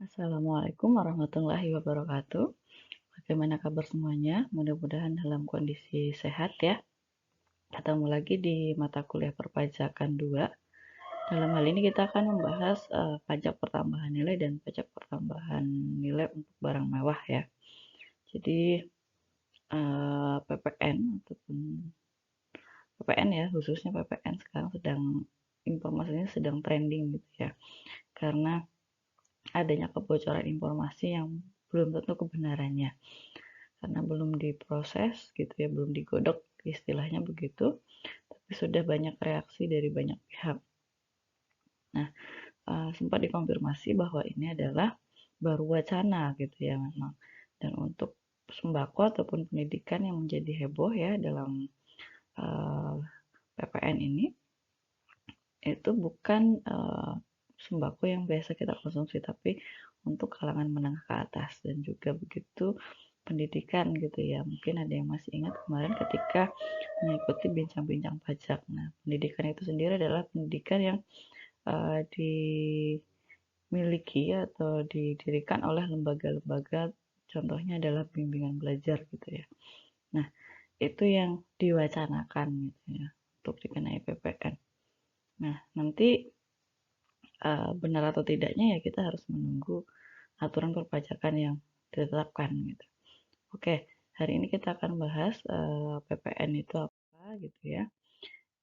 Assalamualaikum warahmatullahi wabarakatuh. Bagaimana kabar semuanya? Mudah-mudahan dalam kondisi sehat ya. Ketemu lagi di mata kuliah perpajakan 2. Dalam hal ini kita akan membahas pajak pertambahan nilai dan pajak pertambahan nilai untuk barang mewah ya. Jadi PPN ataupun PPN ya, khususnya PPN sekarang informasinya sedang trending gitu ya. Karena adanya kebocoran informasi yang belum tentu kebenarannya. Karena belum diproses gitu ya, belum digodok istilahnya begitu, tapi sudah banyak reaksi dari banyak pihak. Nah, sempat dikonfirmasi bahwa ini adalah baru wacana gitu ya memang. Dan untuk sembako ataupun pendidikan yang menjadi heboh ya dalam PPN ini, itu bukan sembako yang biasa kita konsumsi, tapi untuk kalangan menengah ke atas dan juga begitu pendidikan gitu ya. Mungkin ada yang masih ingat kemarin ketika mengikuti bincang-bincang pajak. Nah, pendidikan itu sendiri adalah pendidikan yang dimiliki atau didirikan oleh lembaga-lembaga, contohnya adalah bimbingan belajar gitu ya. Nah, itu yang diwacanakan gitu ya untuk dikenai PPN. Nah, nanti benar atau tidaknya ya kita harus menunggu aturan perpajakan yang ditetapkan gitu. Oke, hari ini kita akan bahas PPN itu apa gitu ya.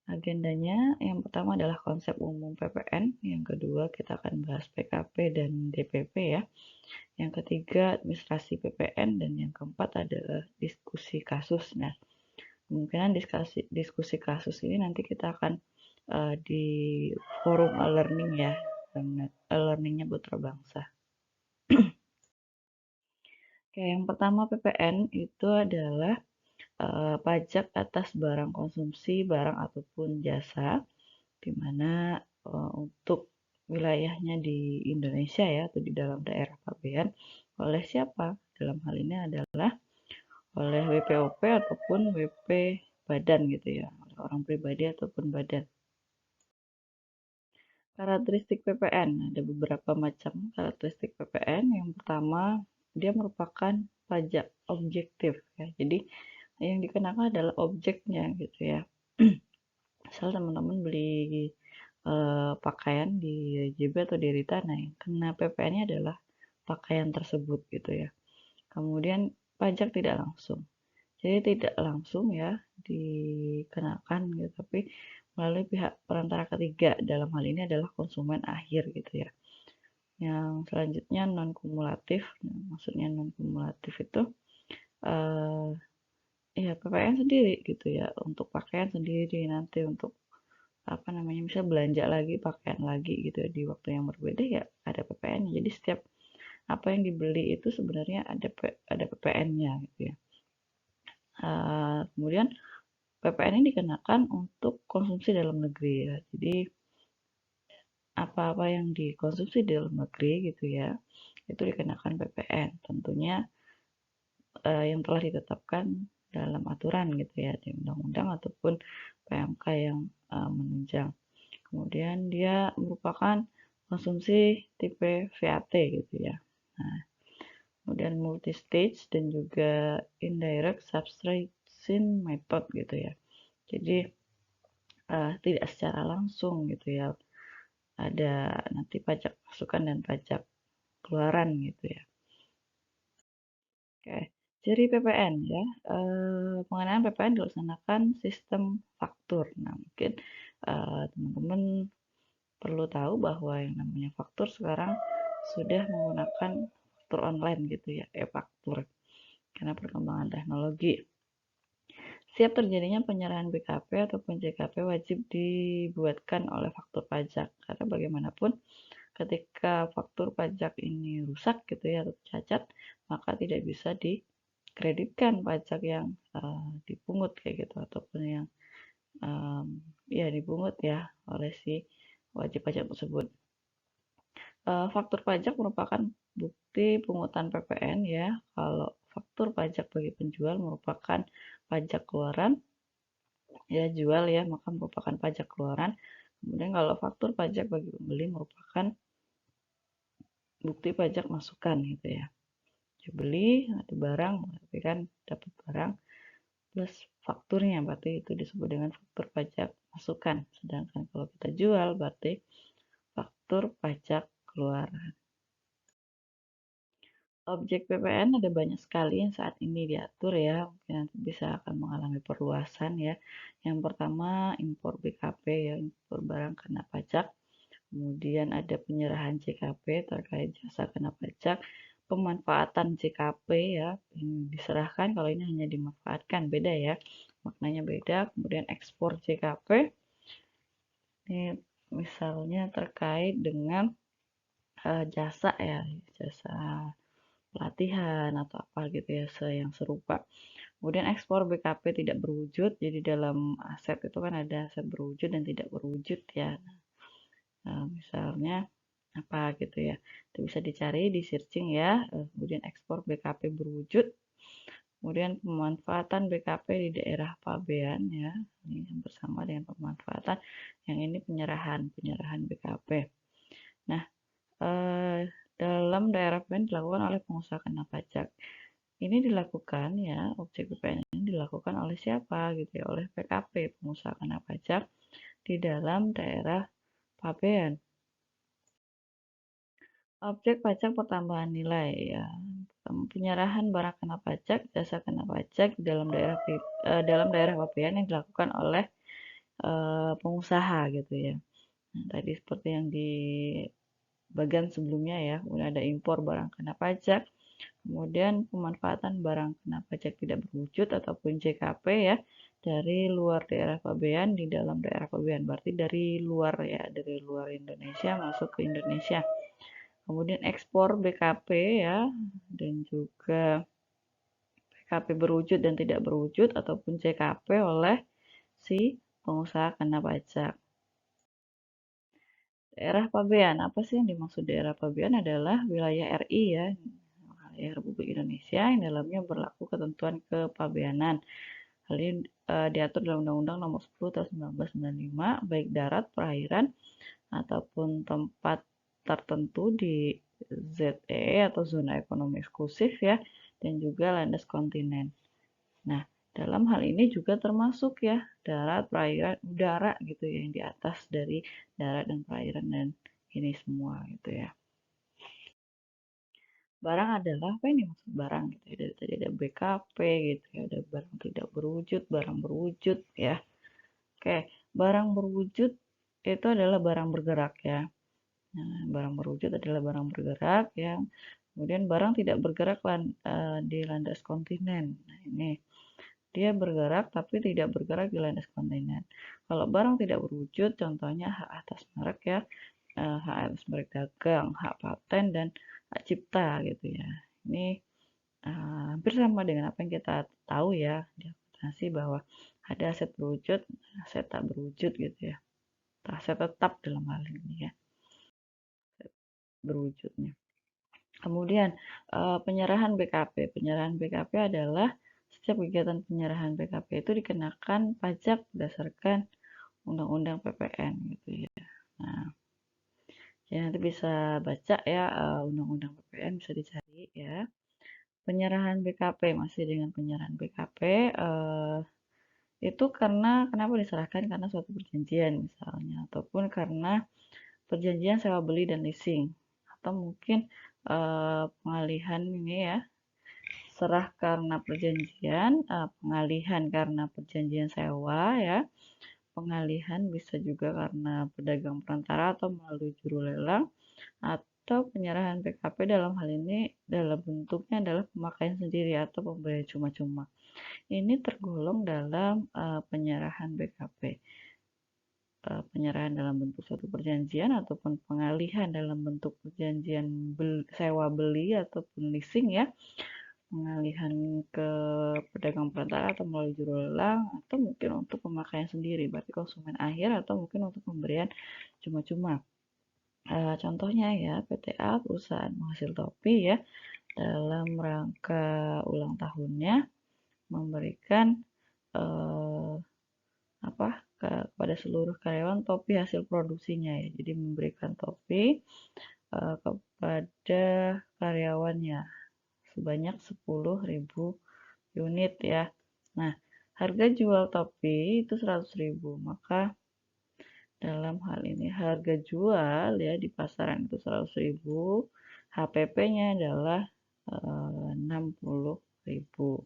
Agendanya yang pertama adalah konsep umum PPN, yang kedua kita akan bahas PKP dan DPP ya. Yang ketiga administrasi PPN dan yang keempat adalah diskusi kasus. Nah, kemungkinan diskusi kasus ini nanti kita akan di forum e-learning ya, e-learningnya Putra Bangsa. Oke, yang pertama PPN itu adalah pajak atas barang konsumsi, barang ataupun jasa, di mana untuk wilayahnya di Indonesia ya, atau di dalam daerah pabean, oleh siapa? Dalam hal ini adalah oleh WPOP ataupun WP badan gitu ya, oleh orang pribadi ataupun badan. Karakteristik PPN, ada beberapa macam karakteristik PPN. Yang pertama, dia merupakan pajak objektif ya. Jadi yang dikenakan adalah objeknya gitu ya. Misal teman-teman beli pakaian di JB atau di Rita, nah yang kena PPN-nya adalah pakaian tersebut gitu ya. Kemudian pajak tidak langsung. Jadi tidak langsung ya dikenakan gitu, tapi melalui pihak perantara ketiga. Dalam hal ini adalah konsumen akhir gitu ya. Yang selanjutnya non kumulatif. Nah, maksudnya non kumulatif itu eh ya PPN sendiri gitu ya, untuk pakaian sendiri, nanti untuk apa namanya, bisa belanja lagi pakaian lagi gitu ya, di waktu yang berbeda ya ada PPN. Jadi setiap apa yang dibeli itu sebenarnya ada PPN-nya gitu ya. Kemudian PPN ini dikenakan untuk konsumsi dalam negeri ya. Jadi apa-apa yang dikonsumsi di dalam negeri gitu ya, itu dikenakan PPN. Tentunya yang telah ditetapkan dalam aturan gitu ya, di undang-undang ataupun PMK yang menunjang. Kemudian dia merupakan konsumsi tipe VAT gitu ya. Nah, kemudian multi stage dan juga indirect subtraction method gitu ya. Jadi tidak secara langsung gitu ya. Ada nanti pajak masukan dan pajak keluaran gitu ya. Oke, ciri PPN ya. Pengenaan PPN dilaksanakan sistem faktur. Nah, mungkin teman-teman perlu tahu bahwa yang namanya faktur sekarang sudah menggunakan faktur online gitu ya, e-faktur. Karena perkembangan teknologi. Siap terjadinya penyerahan BKP ataupun JKP wajib dibuatkan oleh faktur pajak. Karena bagaimanapun ketika faktur pajak ini rusak gitu ya atau cacat, maka tidak bisa dikreditkan pajak yang dipungut kayak gitu, ataupun yang ya dipungut ya oleh si wajib pajak tersebut. Faktur pajak merupakan bukti pungutan PPN ya. Kalau faktur pajak bagi penjual merupakan pajak keluaran, ya jual ya, maka merupakan pajak keluaran. Kemudian kalau faktur pajak bagi pembeli merupakan bukti pajak masukan gitu ya. Jual beli ada barang, berarti kan dapat barang plus fakturnya, berarti itu disebut dengan faktur pajak masukan. Sedangkan kalau kita jual berarti faktur pajak keluaran. Objek PPN ada banyak sekali yang saat ini diatur ya, mungkin nanti bisa akan mengalami perluasan ya. Yang pertama impor BKP ya, impor barang kena pajak. Kemudian ada penyerahan JKP terkait jasa kena pajak, pemanfaatan JKP ya, ini diserahkan, kalau ini hanya dimanfaatkan, beda ya, maknanya beda. Kemudian ekspor JKP, ini misalnya terkait dengan jasa ya, jasa pelatihan atau apa gitu ya, yang serupa. Kemudian ekspor BKP tidak berwujud, jadi dalam aset itu kan ada aset berwujud dan tidak berwujud ya. Misalnya apa gitu ya, itu bisa dicari di searching ya. Kemudian ekspor BKP berwujud, kemudian pemanfaatan BKP di daerah pabean ya, ini bersama dengan pemanfaatan, yang ini penyerahan BKP. Nah, dalam daerah pabean dilakukan oleh pengusaha kena pajak. Ini dilakukan ya, objek PPN ini dilakukan oleh siapa gitu ya, oleh PKP, pengusaha kena pajak di dalam daerah pabean. Objek pajak pertambahan nilai ya. Penyerahan barang kena pajak, jasa kena pajak dalam daerah pabean yang dilakukan oleh pengusaha gitu ya. Nah, tadi seperti yang di bagian sebelumnya ya, kemudian ada impor barang kena pajak, kemudian pemanfaatan barang kena pajak tidak berwujud ataupun JKP ya, dari luar daerah pabean di dalam daerah pabean, berarti dari luar ya, dari luar Indonesia masuk ke Indonesia. Kemudian ekspor BKP ya, dan juga BKP berwujud dan tidak berwujud ataupun JKP oleh si pengusaha kena pajak. Daerah pabean, apa sih yang dimaksud daerah pabean? Adalah wilayah RI ya, wilayah Republik Indonesia yang dalamnya berlaku ketentuan kepabeanan. Hal ini diatur dalam Undang-Undang Nomor 10 Tahun 1995, baik darat, perairan, ataupun tempat tertentu di ZEE atau zona ekonomi eksklusif ya, dan juga landas kontinen. Nah, dalam hal ini juga termasuk ya darat, perairan, udara gitu ya, yang di atas dari darat dan perairan dan ini semua gitu ya. Barang adalah apa ini maksud barang gitu ya. Dari tadi ada BKP gitu ya, ada barang tidak berwujud, barang berwujud ya. Oke, barang berwujud itu adalah barang bergerak ya. Nah, barang berwujud adalah barang bergerak yang kemudian barang tidak bergerak di landas kontinen. Nah, ini dia bergerak tapi tidak bergerak di landas kontinen. Kalau barang tidak berwujud, contohnya hak atas merek ya, hak atas merek dagang, hak paten, dan hak cipta gitu ya. Ini hampir sama dengan apa yang kita tahu ya di akuntansi, bahwa ada aset berwujud, aset tak berwujud gitu ya. Aset tetap dalam hal ini ya, berwujudnya. Kemudian penyerahan BKP. Penyerahan BKP adalah setiap kegiatan penyerahan BKP itu dikenakan pajak berdasarkan Undang-Undang PPN gitu ya. Nah, ya nanti bisa baca ya Undang-Undang PPN, bisa dicari ya. Penyerahan BKP, masih dengan penyerahan BKP itu kenapa diserahkan, karena suatu perjanjian misalnya, ataupun karena perjanjian sewa beli dan leasing, atau mungkin pengalihan ini ya, serah karena perjanjian, pengalihan karena perjanjian sewa ya, pengalihan bisa juga karena pedagang perantara atau melalui juru lelang, atau penyerahan PKP dalam hal ini dalam bentuknya adalah pemakaian sendiri atau pemberian cuma-cuma. Ini tergolong dalam penyerahan BKP. Penyerahan dalam bentuk suatu perjanjian ataupun pengalihan dalam bentuk perjanjian sewa beli ataupun leasing ya, pengalihan ke pedagang perantara atau melalui juru lelang, atau mungkin untuk pemakaian sendiri, berarti konsumen akhir, atau mungkin untuk pemberian cuma-cuma. Contohnya ya, PTA, perusahaan penghasil topi ya, dalam rangka ulang tahunnya memberikan eh, apa kepada seluruh karyawan topi hasil produksinya ya. Jadi memberikan topi kepada karyawannya sebanyak 10.000 unit ya. Nah, harga jual topi itu 100.000, maka dalam hal ini harga jual ya di pasaran itu 100.000, HPP-nya adalah 60.000.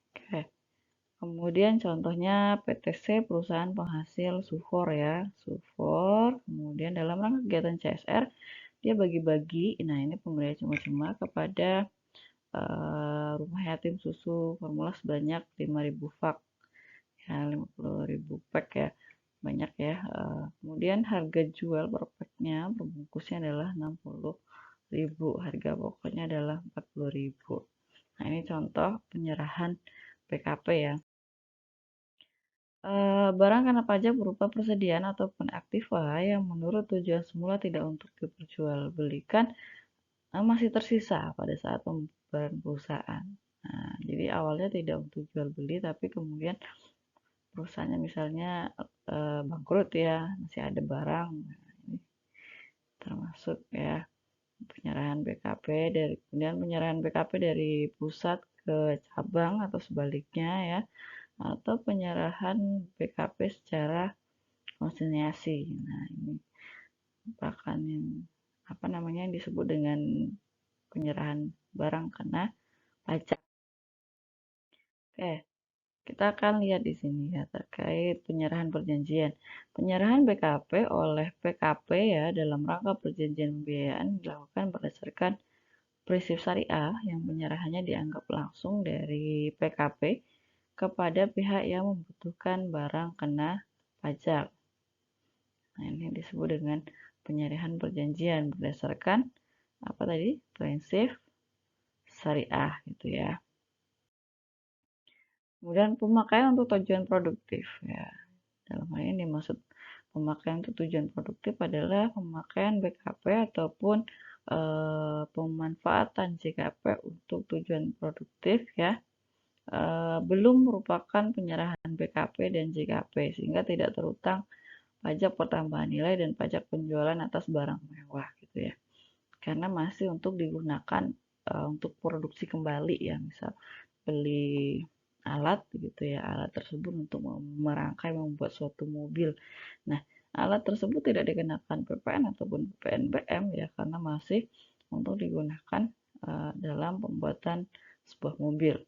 Oke. Kemudian contohnya PTC perusahaan penghasil sufor ya, sufor. Kemudian dalam rangka kegiatan CSR dia bagi-bagi, nah ini pemberian cuma-cuma kepada rumah yatim susu formula sebanyak 5.000 pak ya, 50.000 pak ya, banyak ya. Kemudian harga jual per paknya perbungkusnya adalah 60.000, harga pokoknya adalah 40.000. Nah ini contoh penyerahan PKP ya. Barang kena pajak berupa persediaan ataupun aktiva yang menurut tujuan semula tidak untuk diperjualbelikan masih tersisa pada saat pembubaran perusahaan. Nah, jadi awalnya tidak untuk jual beli, tapi kemudian perusahaannya misalnya bangkrut ya, masih ada barang. Nah, ini termasuk ya penyerahan BKP kemudian penyerahan BKP dari pusat ke cabang atau sebaliknya ya, atau penyerahan BKP secara konsinyasi. Nah, ini merupakan yang yang disebut dengan penyerahan barang kena pajak. Oke, kita akan lihat di sini ya terkait penyerahan perjanjian. Penyerahan BKP oleh PKP ya dalam rangka perjanjian pembiayaan dilakukan berdasarkan prinsip syariah yang penyerahannya dianggap langsung dari PKP kepada pihak yang membutuhkan barang kena pajak. Nah, ini disebut dengan penyerahan perjanjian berdasarkan prinsip syariah gitu ya. Kemudian pemakaian untuk tujuan produktif ya. Dalam hal ini dimaksud pemakaian untuk tujuan produktif adalah pemakaian BKP ataupun pemanfaatan JKP untuk tujuan produktif ya. Belum merupakan penyerahan BKP dan JKP sehingga tidak terutang pajak pertambahan nilai dan pajak penjualan atas barang mewah gitu ya. Karena masih untuk digunakan untuk produksi kembali ya, misal beli alat gitu ya, alat tersebut untuk merangkai membuat suatu mobil. Nah, alat tersebut tidak dikenakan PPN ataupun PNBM ya, karena masih untuk digunakan dalam pembuatan sebuah mobil.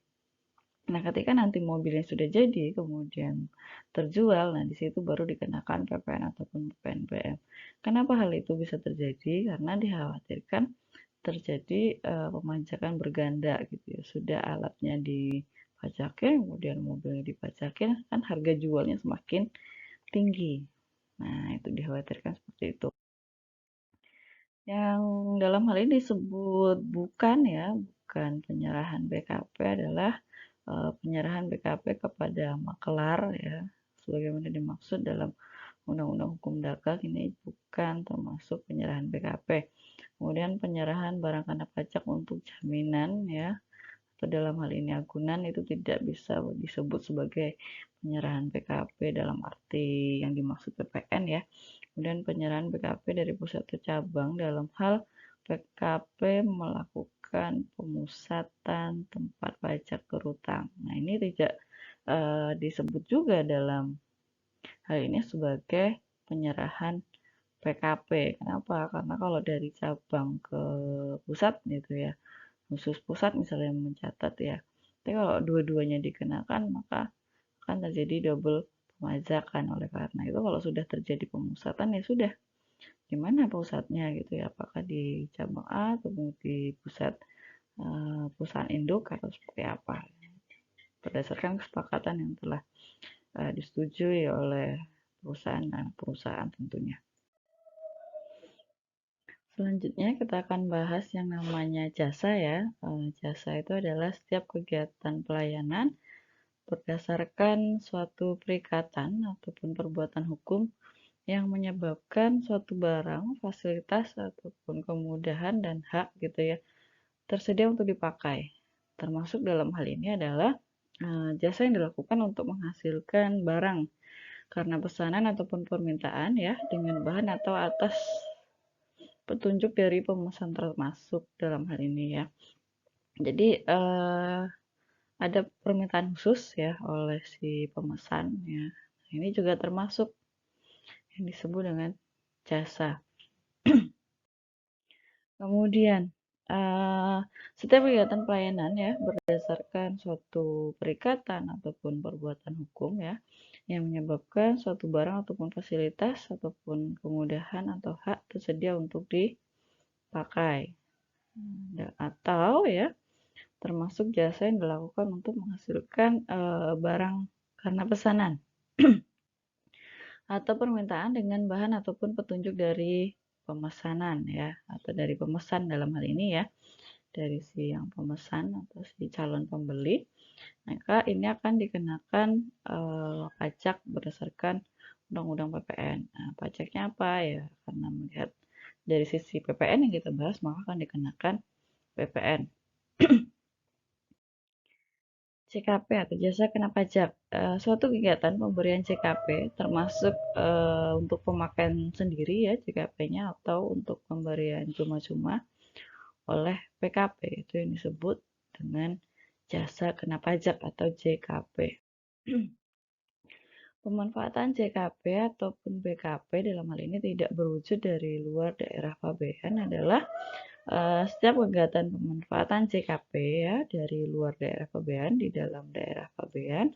Nah, ketika nanti mobilnya sudah jadi, kemudian terjual, nah di situ baru dikenakan PPN ataupun PNBM. Kenapa hal itu bisa terjadi? Karena dikhawatirkan terjadi pemajakan berganda gitu ya. Sudah alatnya dipajakin, kemudian mobilnya dipajakin, kan harga jualnya semakin tinggi. Nah, itu dikhawatirkan seperti itu. Yang dalam hal ini disebut bukan penyerahan BKP adalah penyerahan BKP kepada makelar ya, sebagaimana dimaksud dalam Undang-Undang Hukum Dagang ini bukan termasuk penyerahan BKP. Kemudian penyerahan barang kena pajak untuk jaminan ya, atau dalam hal ini agunan itu tidak bisa disebut sebagai penyerahan BKP dalam arti yang dimaksud PPN ya. Kemudian penyerahan BKP dari pusat ke cabang dalam hal PKP melakukan pemusatan tempat pajak berutang. Nah, ini tidak disebut juga dalam hal ini sebagai penyerahan PKP. Kenapa? Karena kalau dari cabang ke pusat gitu ya, khusus pusat misalnya mencatat ya. Tapi kalau dua-duanya dikenakan maka akan terjadi double pemajakan. Oleh karena itu kalau sudah terjadi pemusatan ya sudah, di mana pusatnya gitu ya, apakah di cabang A atau di pusat perusahaan induk atau seperti apa, berdasarkan kesepakatan yang telah disetujui oleh perusahaan tentunya. Selanjutnya kita akan bahas yang namanya jasa ya. Jasa itu adalah setiap kegiatan pelayanan berdasarkan suatu perikatan ataupun perbuatan hukum yang menyebabkan suatu barang, fasilitas ataupun kemudahan dan hak gitu ya tersedia untuk dipakai. Termasuk dalam hal ini adalah jasa yang dilakukan untuk menghasilkan barang karena pesanan ataupun permintaan ya dengan bahan atau atas petunjuk dari pemesan termasuk dalam hal ini ya. Jadi ada permintaan khusus ya oleh si pemesan ya. Ini juga termasuk yang disebut dengan jasa. Kemudian setiap kegiatan pelayanan ya berdasarkan suatu perikatan ataupun perbuatan hukum ya yang menyebabkan suatu barang ataupun fasilitas ataupun kemudahan atau hak tersedia untuk dipakai. Atau ya termasuk jasa yang dilakukan untuk menghasilkan barang karena pesanan atau permintaan dengan bahan ataupun petunjuk dari pemesanan ya atau dari pemesan dalam hal ini ya dari si yang pemesan atau si calon pembeli, maka ini akan dikenakan pajak berdasarkan Undang-Undang PPN. Nah, pajaknya apa ya? Karena melihat dari sisi PPN yang kita bahas, maka akan dikenakan PPN. CKP atau jasa kena pajak. Suatu kegiatan pemberian CKP termasuk untuk pemakaian sendiri ya CKP-nya atau untuk pemberian cuma-cuma oleh PKP itu yang disebut dengan jasa kena pajak atau JKP. Pemanfaatan JKP ataupun BKP dalam hal ini tidak berwujud dari luar daerah pabean adalah setiap kegiatan pemanfaatan JKP ya dari luar daerah pabean di dalam daerah pabean.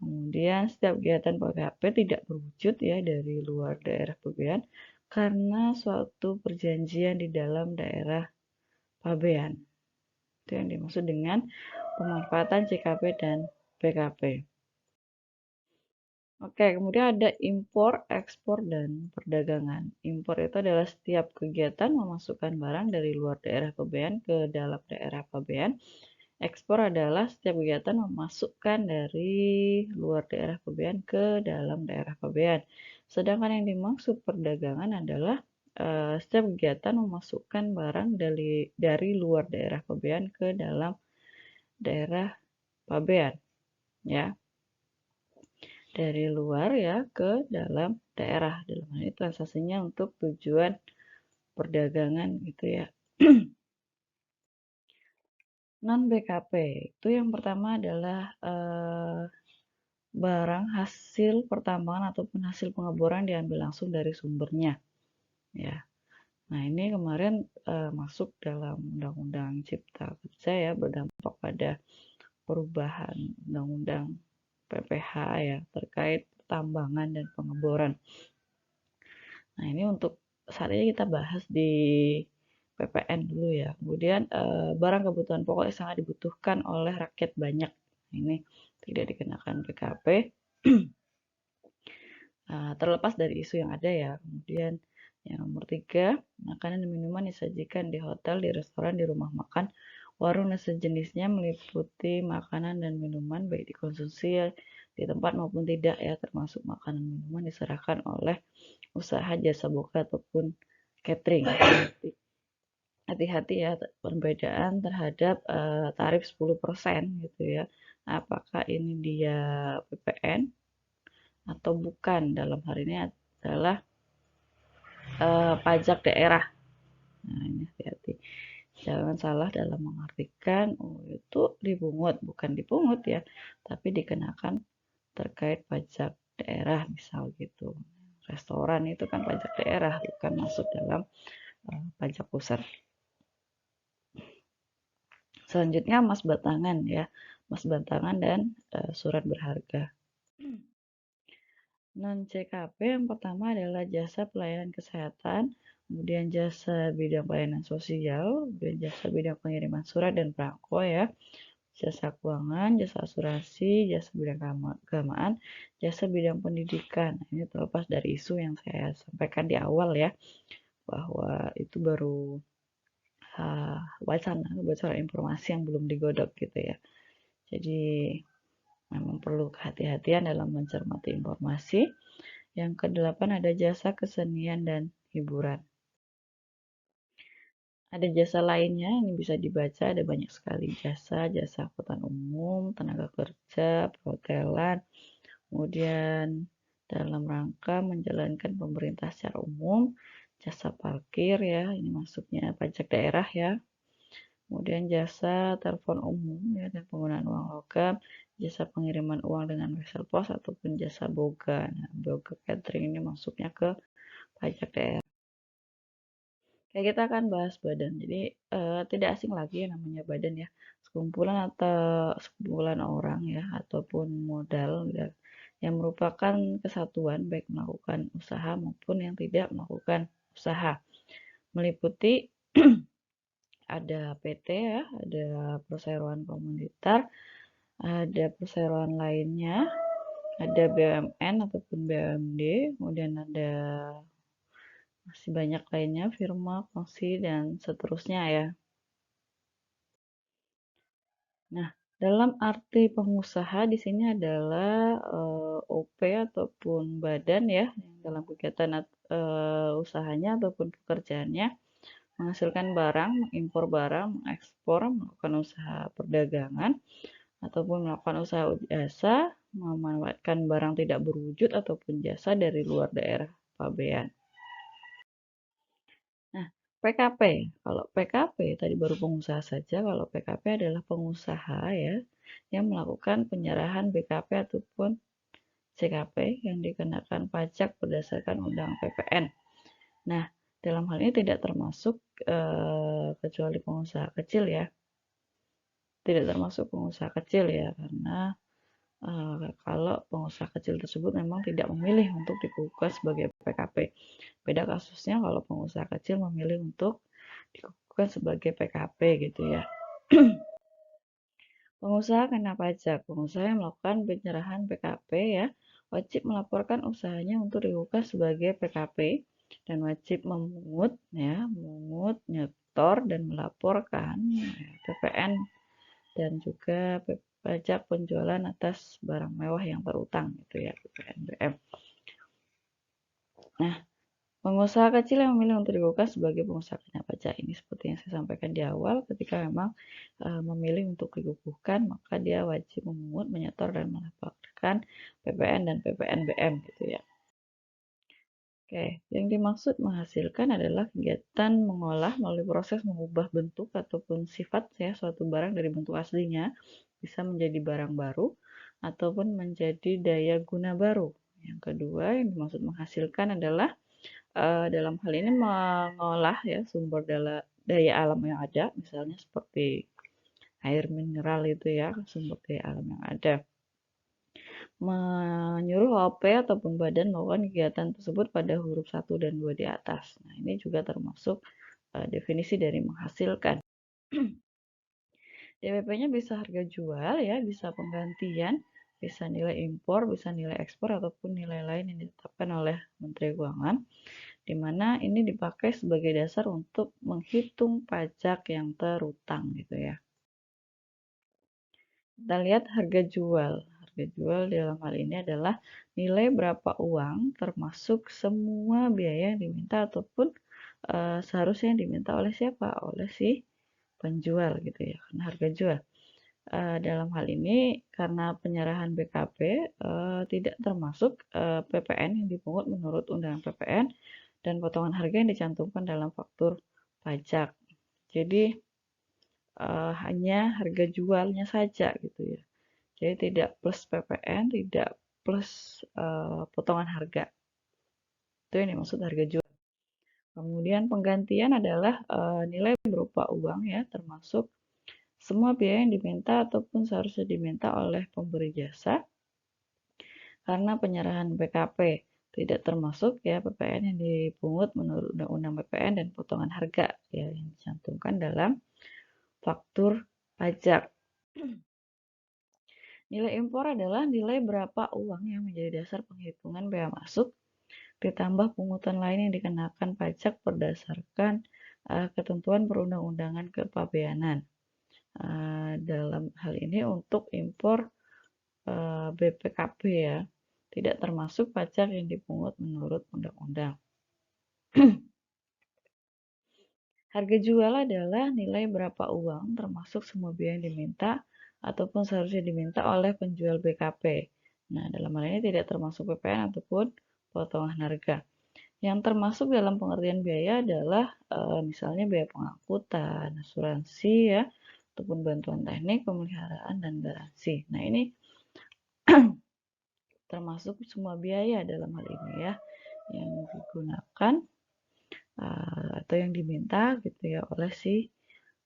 Kemudian setiap kegiatan PKP tidak berwujud ya dari luar daerah pabean karena suatu perjanjian di dalam daerah pabean. Itu yang dimaksud dengan pemanfaatan JKP dan PKP. Oke, kemudian ada impor, ekspor, dan perdagangan. Impor itu adalah setiap kegiatan memasukkan barang dari luar daerah pabean ke dalam daerah pabean. Ekspor adalah setiap kegiatan memasukkan dari luar daerah pabean ke dalam daerah pabean. Sedangkan yang dimaksud perdagangan adalah setiap kegiatan memasukkan barang dari luar daerah pabean ke dalam daerah pabean. Ya, dari luar ya ke dalam daerah. Dalam hal ini transaksinya untuk tujuan perdagangan gitu ya. Non BKP itu yang pertama adalah barang hasil pertambangan ataupun hasil pengeboran diambil langsung dari sumbernya ya. Nah, ini kemarin masuk dalam Undang-Undang Cipta Kerja ya, berdampak pada perubahan Undang-Undang PPH ya terkait pertambangan dan pengeboran. Nah, ini untuk saat ini kita bahas di PPN dulu ya. Kemudian barang kebutuhan pokok yang sangat dibutuhkan oleh rakyat banyak. Ini tidak dikenakan PKP. Terlepas dari isu yang ada ya. Kemudian yang nomor 3, makanan dan minuman disajikan di hotel, di restoran, di rumah makan, warung dan sejenisnya meliputi makanan dan minuman baik dikonsumsi di tempat maupun tidak ya, termasuk makanan dan minuman diserahkan oleh usaha jasa boga ataupun catering. Hati-hati ya perbedaan terhadap tarif 10% gitu ya. Apakah ini dia PPN atau bukan? Dalam hal ini adalah pajak daerah. Nah, ini hati-hati. Jangan salah dalam mengartikan oh itu dipungut, bukan dipungut ya, tapi dikenakan terkait pajak daerah misal gitu. Restoran itu kan pajak daerah, bukan masuk dalam pajak pusat. Selanjutnya emas batangan ya, emas batangan dan surat berharga. Non CKP yang pertama adalah jasa pelayanan kesehatan, kemudian jasa bidang pelayanan sosial, kemudian jasa bidang pengiriman surat dan perangko ya, jasa keuangan, jasa asuransi, jasa bidang keagamaan, jasa bidang pendidikan. Ini terlepas dari isu yang saya sampaikan di awal ya, bahwa itu baru wacana, bocoran informasi yang belum digodok gitu ya. Jadi memang perlu kehati-hatian dalam mencermati informasi. Yang kedelapan ada jasa kesenian dan hiburan. Ada jasa lainnya yang bisa dibaca, ada banyak sekali jasa, jasa angkutan umum, tenaga kerja, perhotelan, kemudian dalam rangka menjalankan pemerintah secara umum, jasa parkir ya, ini masuknya pajak daerah ya. Kemudian jasa telepon umum ya dan penggunaan uang logam, jasa pengiriman uang dengan wesel pos ataupun jasa boga. Nah, boga catering ini masuknya ke pajak daerah. Oke, kita akan bahas badan. Jadi tidak asing lagi yang namanya badan ya. Sekumpulan orang ya ataupun modal ya, yang merupakan kesatuan baik melakukan usaha maupun yang tidak melakukan usaha. Meliputi ada PT ya, ada perseroan komunitar, ada perseroan lainnya, ada BUMN ataupun BUMD, kemudian ada masih banyak lainnya, firma, kongsi, dan seterusnya ya. Nah, dalam arti pengusaha di sini adalah OP ataupun badan ya, yang dalam kegiatan usahanya ataupun pekerjaannya menghasilkan barang, mengimpor barang, mengekspor, melakukan usaha perdagangan, ataupun melakukan usaha jasa, memanfaatkan barang tidak berwujud ataupun jasa dari luar daerah pabean. Nah, PKP. Kalau PKP tadi baru pengusaha saja, kalau PKP adalah pengusaha ya yang melakukan penyerahan BKP ataupun CKP yang dikenakan pajak berdasarkan Undang PPN. Nah, dalam hal ini tidak termasuk kecuali pengusaha kecil ya. Tidak termasuk pengusaha kecil ya, karena kalau pengusaha kecil tersebut memang tidak memilih untuk dikukuhkan sebagai PKP. Beda kasusnya kalau pengusaha kecil memilih untuk dikukuhkan sebagai PKP gitu ya. Pengusaha kena pajak. Pengusaha yang melakukan penyerahan PKP ya, wajib melaporkan usahanya untuk dikukuhkan sebagai PKP dan wajib memungut ya, nyetor dan melaporkan ya, PPN dan juga pajak penjualan atas barang mewah yang terutang gitu ya, PPNBM. Nah, pengusaha kecil yang memilih untuk dikukuhkan sebagai pengusaha kena pajak ini seperti yang saya sampaikan di awal, ketika memang memilih untuk dikukuhkan, maka dia wajib memungut, menyetor dan melaporkan PPN dan PPNBM gitu ya. Oke, yang dimaksud menghasilkan adalah kegiatan mengolah melalui proses mengubah bentuk ataupun sifat ya suatu barang dari bentuk aslinya bisa menjadi barang baru ataupun menjadi daya guna baru. Yang kedua yang dimaksud menghasilkan adalah dalam hal ini mengolah ya sumber daya alam yang ada, misalnya seperti air mineral itu ya, sumber daya alam yang ada. Menyuruh OP ataupun badan melakukan kegiatan tersebut pada huruf 1 dan 2 di atas. Nah, ini juga termasuk definisi dari menghasilkan. DPP-nya bisa harga jual ya, bisa penggantian, bisa nilai impor, bisa nilai ekspor ataupun nilai lain yang ditetapkan oleh Menteri Keuangan, di mana ini dipakai sebagai dasar untuk menghitung pajak yang terutang gitu ya. Kita lihat harga jual. Harga jual dalam hal ini adalah nilai berapa uang termasuk semua biaya yang diminta ataupun seharusnya yang diminta oleh siapa? Oleh si penjual gitu ya. Karena harga jual. Dalam hal ini karena penyerahan BKP tidak termasuk PPN yang dipungut menurut Undang PPN dan potongan harga yang dicantumkan dalam faktur pajak. Jadi hanya harga jualnya saja gitu ya. Jadi tidak plus PPN, tidak plus potongan harga. Itu yang dimaksud harga jual. Kemudian penggantian adalah nilai berupa uang ya, termasuk semua biaya yang diminta ataupun seharusnya diminta oleh pemberi jasa karena penyerahan PKP tidak termasuk ya PPN yang dipungut menurut Undang-Undang PPN dan potongan harga ya yang dicantumkan dalam faktur pajak. Nilai impor adalah nilai berapa uang yang menjadi dasar penghitungan bea masuk ditambah pungutan lain yang dikenakan pajak berdasarkan ketentuan perundang-undangan kepabeanan. Dalam hal ini untuk impor BPKB ya, tidak termasuk pajak yang dipungut menurut undang-undang. Harga jual adalah nilai berapa uang termasuk semua biaya yang diminta ataupun seharusnya diminta oleh penjual BKP Nah, dalam hal ini tidak termasuk PPN ataupun potongan harga. Yang termasuk dalam pengertian biaya adalah misalnya biaya pengangkutan, asuransi ya, ataupun bantuan teknik, pemeliharaan, dan garansi. Nah, ini termasuk semua biaya dalam hal ini ya, yang digunakan atau yang diminta gitu ya oleh si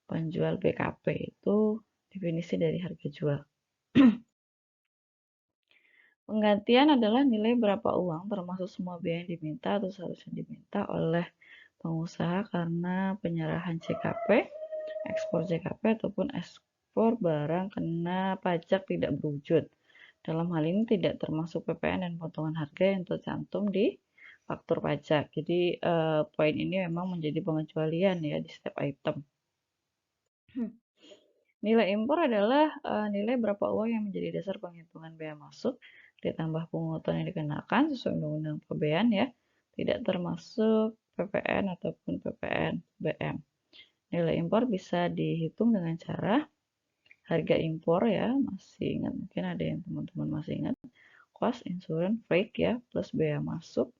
penjual BKP. Itu definisi dari harga jual. Penggantian adalah nilai berapa uang termasuk semua biaya yang diminta atau seharusnya diminta oleh pengusaha karena penyerahan CKP, ekspor CKP ataupun ekspor barang kena pajak tidak berwujud. Dalam hal ini tidak termasuk PPN dan potongan harga yang tercantum di faktur pajak. Jadi poin ini memang menjadi pengecualian ya di setiap item. Nilai impor adalah nilai berapa uang yang menjadi dasar penghitungan bea masuk ditambah pungutan yang dikenakan sesuai Undang-Undang Pabean ya, tidak termasuk PPN ataupun PPN BM. Nilai impor bisa dihitung dengan cara harga impor ya, masih ingat, mungkin ada yang teman-teman masih ingat, cost, insurance, freight ya, plus bea masuk.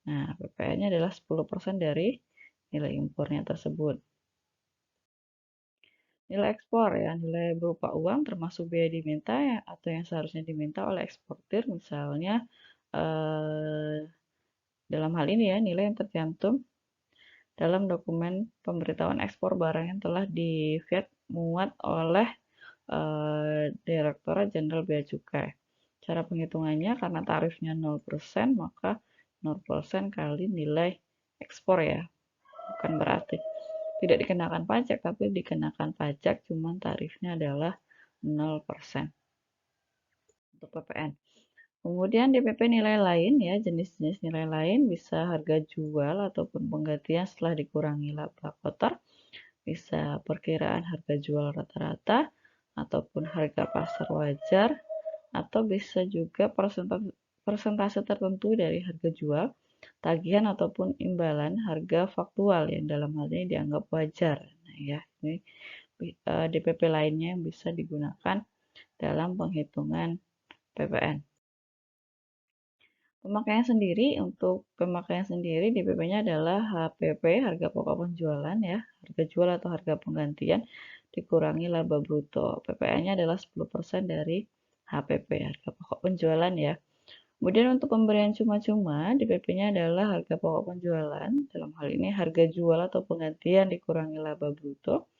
Nah, PPN-nya adalah 10% dari nilai impornya tersebut. Nilai ekspor ya, nilai berupa uang termasuk biaya diminta ya, atau yang seharusnya diminta oleh eksportir, misalnya dalam hal ini ya, nilai yang tercantum dalam dokumen pemberitahuan ekspor barang yang telah di-VAT muat oleh Direktorat Jenderal Bea Cukai. Cara penghitungannya karena tarifnya 0%, maka 0% kali nilai ekspor ya. Bukan berarti tidak dikenakan pajak, tapi dikenakan pajak, cuman tarifnya adalah 0% untuk PPN. Kemudian DPP nilai lain ya, jenis-jenis nilai lain bisa harga jual ataupun penggantian setelah dikurangi laba kotor, bisa perkiraan harga jual rata-rata ataupun harga pasar wajar, atau bisa juga persentase tertentu dari harga jual, tagihan ataupun imbalan harga faktual yang dalam hal ini dianggap wajar. Nah, ya, ini DPP lainnya yang bisa digunakan dalam penghitungan PPN. Pemakaian sendiri, untuk pemakaian sendiri DPP-nya adalah HPP, harga pokok penjualan ya, harga jual atau harga penggantian dikurangi laba bruto. PPN-nya adalah 10% dari HPP, harga pokok penjualan ya. Kemudian untuk pemberian cuma-cuma, DPP-nya adalah harga pokok penjualan, dalam hal ini harga jual atau penggantian dikurangi laba bruto.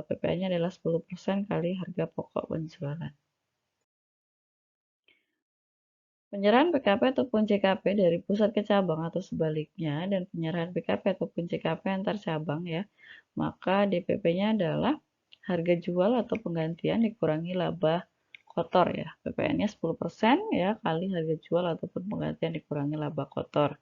PPN-nya adalah 10% kali harga pokok penjualan. Penyerahan PKP ataupun CKP dari pusat ke cabang atau sebaliknya, dan penyerahan PKP ataupun CKP antar cabang ya, maka DPP-nya adalah harga jual atau penggantian dikurangi laba kotor ya. PPN-nya 10% ya kali harga jual ataupun penggantian dikurangi laba kotor.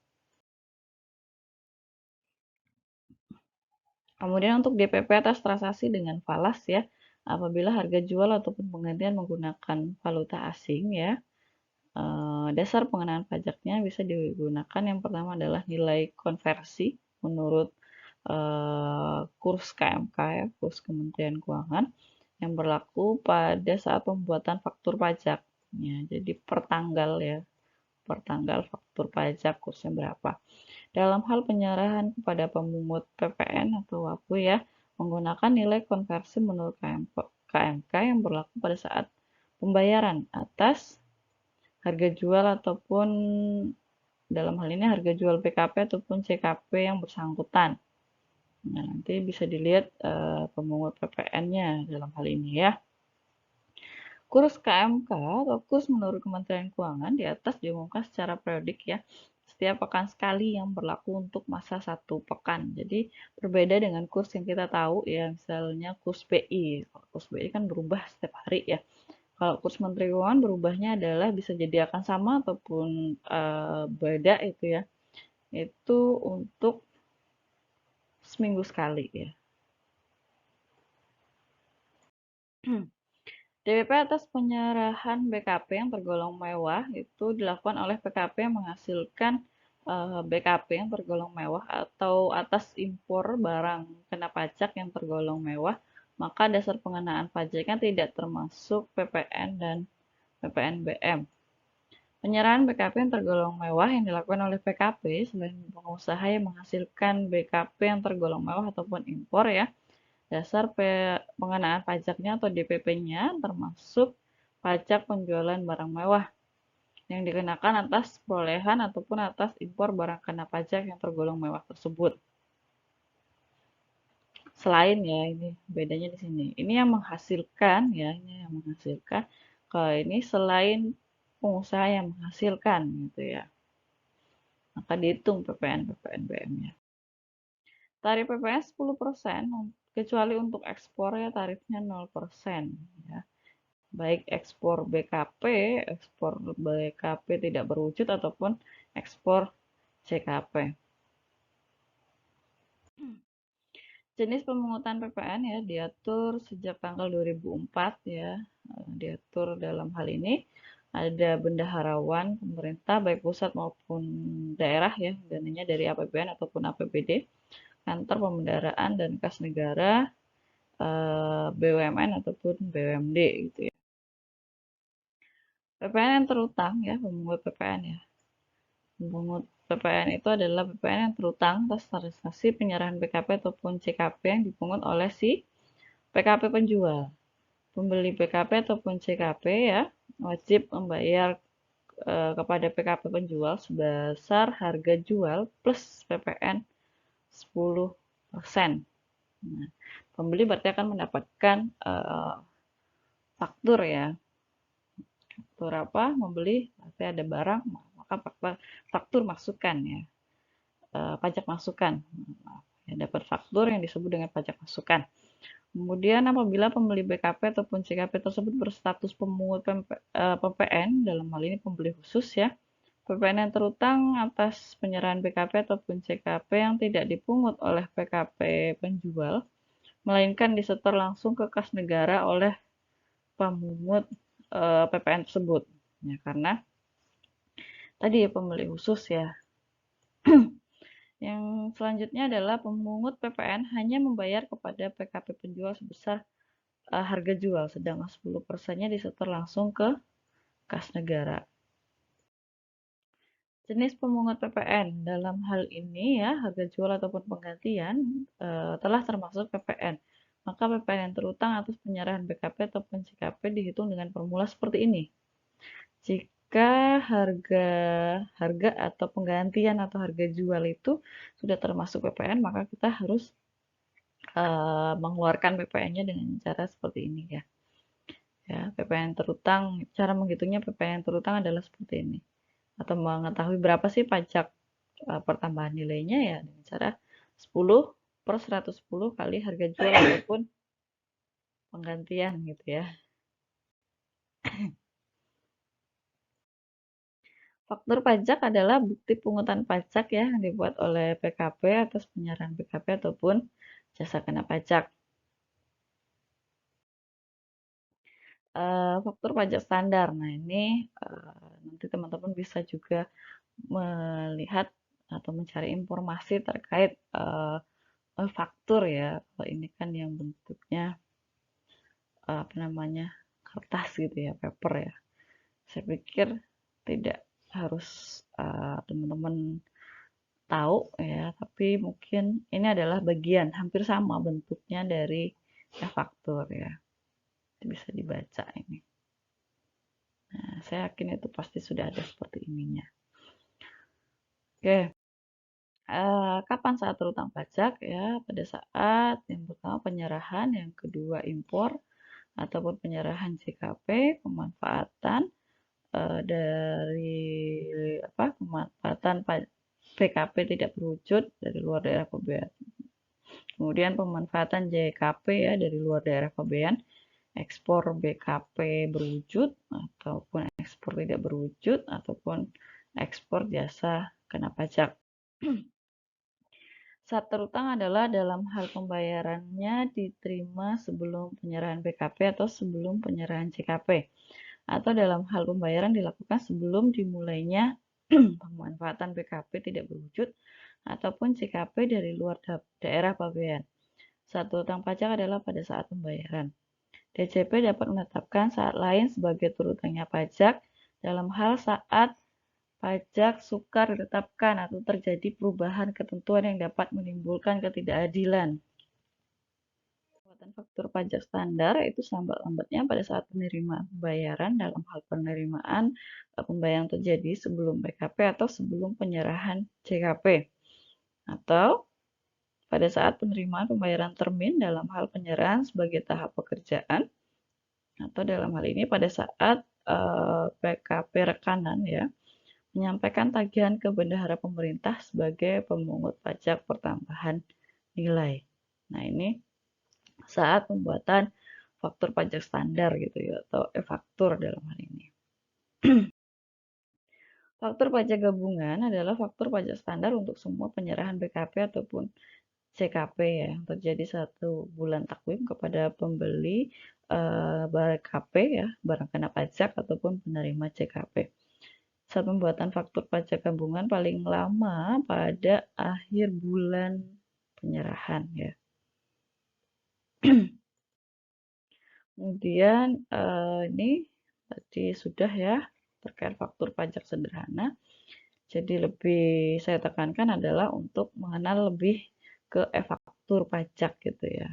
Kemudian untuk DPP atas transaksi dengan falas ya, apabila harga jual ataupun penggantian menggunakan valuta asing ya, dasar pengenaan pajaknya bisa digunakan, yang pertama adalah nilai konversi menurut kurs KMK ya, kurs Kementerian Keuangan, yang berlaku pada saat pembuatan faktur pajak. Ya, jadi pertanggal ya, pertanggal faktur pajak kursnya berapa. Dalam hal penyerahan kepada pemungut PPN atau WAPU ya, menggunakan nilai konversi menurut KMK yang berlaku pada saat pembayaran atas harga jual ataupun dalam hal ini harga jual PKP ataupun CKP yang bersangkutan. Nah, nanti bisa dilihat pemungut PPN-nya dalam hal ini ya. Kurs KMK atau kurs menurut Kementerian Keuangan di atas diumumkan secara periodik ya, setiap pekan sekali yang berlaku untuk masa 1 pekan. Jadi berbeda dengan kurs yang kita tahu ya, misalnya kurs BI. Kurs BI kan berubah setiap hari ya. Kalau kurs Menteri Keuangan berubahnya adalah bisa jadi akan sama ataupun beda itu ya. Itu untuk seminggu sekali ya. DPP atas penyerahan BKP yang tergolong mewah itu dilakukan oleh PKP yang menghasilkan BKP yang tergolong mewah atau atas impor barang kena pajak yang tergolong mewah, maka dasar pengenaan pajaknya tidak termasuk PPN dan PPNBM. Penyerahan BKP yang tergolong mewah yang dilakukan oleh PKP selain pengusaha yang menghasilkan BKP yang tergolong mewah ataupun impor ya. Dasar pengenaan pajaknya atau DPP-nya termasuk pajak penjualan barang mewah yang dikenakan atas perolehan ataupun atas impor barang kena pajak yang tergolong mewah tersebut. Selain ya, ini bedanya di sini. Ini yang menghasilkan ya, ini yang menghasilkan. Kalau ini selain pengusaha yang menghasilkan gitu ya. Maka dihitung PPN-PPNBM-nya. Tarif PPN 10%, kecuali untuk ekspor ya tarifnya 0% ya. Baik ekspor BKP tidak berwujud ataupun ekspor CKP. Jenis pemungutan PPN ya diatur sejak tanggal 2004 ya. Diatur dalam hal ini ada bendaharawan pemerintah baik pusat maupun daerah ya, dananya dari APBN ataupun APBD, kantor pembendaraan dan kas negara, BUMN ataupun BUMD gitu ya. PPN yang terutang ya, pemungut PPN ya. Pemungut PPN itu adalah PPN yang terutang atas transaksi penyerahan BKP ataupun CKP yang dipungut oleh si PKP penjual. Pembeli BKP ataupun CKP ya wajib membayar kepada PKP penjual sebesar harga jual plus PPN 10%. Nah, pembeli berarti akan mendapatkan faktur ya. Faktur apa? Membeli berarti ada barang, maka faktur masukan ya. Pajak masukan. Ya, dapat faktur yang disebut dengan pajak masukan. Kemudian apabila pembeli BKP ataupun CKP tersebut berstatus pemungut PPN, dalam hal ini pembeli khusus ya, PPN yang terutang atas penyerahan BKP ataupun CKP yang tidak dipungut oleh PKP penjual, melainkan disetor langsung ke kas negara oleh pemungut PPN tersebut. Ya, karena tadi ya pembeli khusus ya. Yang selanjutnya adalah pemungut PPN hanya membayar kepada PKP penjual sebesar harga jual, sedangkan 10%-nya disetor langsung ke kas negara. Jenis pemungut PPN dalam hal ini ya harga jual ataupun penggantian telah termasuk PPN. Maka PPN yang terutang atas penyerahan BKP ataupun CKP dihitung dengan formula seperti ini. Jika harga atau penggantian atau harga jual itu sudah termasuk PPN, maka kita harus mengeluarkan PPN-nya dengan cara seperti ini ya. Ya, PPN terutang, cara menghitungnya PPN terutang adalah seperti ini. Atau mengetahui berapa sih pajak pertambahan nilainya ya dengan cara 10/110 kali harga jual ataupun penggantian gitu ya. Faktur pajak adalah bukti pungutan pajak ya yang dibuat oleh PKP atas penyerahan BKP ataupun jasa kena pajak. Faktur pajak standar. Nah, ini nanti teman-teman bisa juga melihat atau mencari informasi terkait faktur ya. Kalau ini kan yang bentuknya apa namanya kertas gitu ya, paper ya. Saya pikir tidak harus teman-teman tahu ya, tapi mungkin ini adalah bagian hampir sama bentuknya dari faktur ya. Bisa dibaca ini. Nah, saya yakin itu pasti sudah ada seperti ininya. Oke, kapan saat berutang pajak ya? Pada saat yang pertama penyerahan, yang kedua impor ataupun penyerahan CKP, pemanfaatan dari pemanfaatan PKP tidak berwujud dari luar daerah PBN. Kemudian pemanfaatan JKP ya dari luar daerah PBN, ekspor BKP berwujud ataupun ekspor tidak berwujud ataupun ekspor jasa kena pajak. Saat terutang adalah dalam hal pembayarannya diterima sebelum penyerahan BKP atau sebelum penyerahan CKP, atau dalam hal pembayaran dilakukan sebelum dimulainya pemanfaatan BKP tidak berwujud ataupun CKP dari luar daerah PBN. Saat terutang pajak adalah pada saat pembayaran. DJP dapat menetapkan saat lain sebagai turut utangnya pajak dalam hal saat pajak sukar ditetapkan atau terjadi perubahan ketentuan yang dapat menimbulkan ketidakadilan. Pembuatan faktur pajak standar itu selambat-lambatnya pada saat penerimaan pembayaran dalam hal penerimaan pembayaran terjadi sebelum PKP atau sebelum penyerahan JKP, atau pada saat penerimaan pembayaran termin dalam hal penyerahan sebagai tahap pekerjaan, atau dalam hal ini pada saat PKP rekanan ya, menyampaikan tagihan ke bendahara pemerintah sebagai pemungut pajak pertambahan nilai. Nah, ini saat pembuatan faktur pajak standar gitu ya, atau e-faktur dalam hal ini. Faktur pajak gabungan adalah faktur pajak standar untuk semua penyerahan BKP ataupun CKP ya, yang terjadi satu bulan takwim kepada pembeli BKP ya, barang kena pajak ataupun penerima CKP. Saat pembuatan faktur pajak gabungan paling lama pada akhir bulan penyerahan ya. Kemudian ini tadi sudah ya terkait faktur pajak sederhana. Jadi lebih saya tekankan adalah untuk mengenal lebih ke e-faktur pajak gitu ya.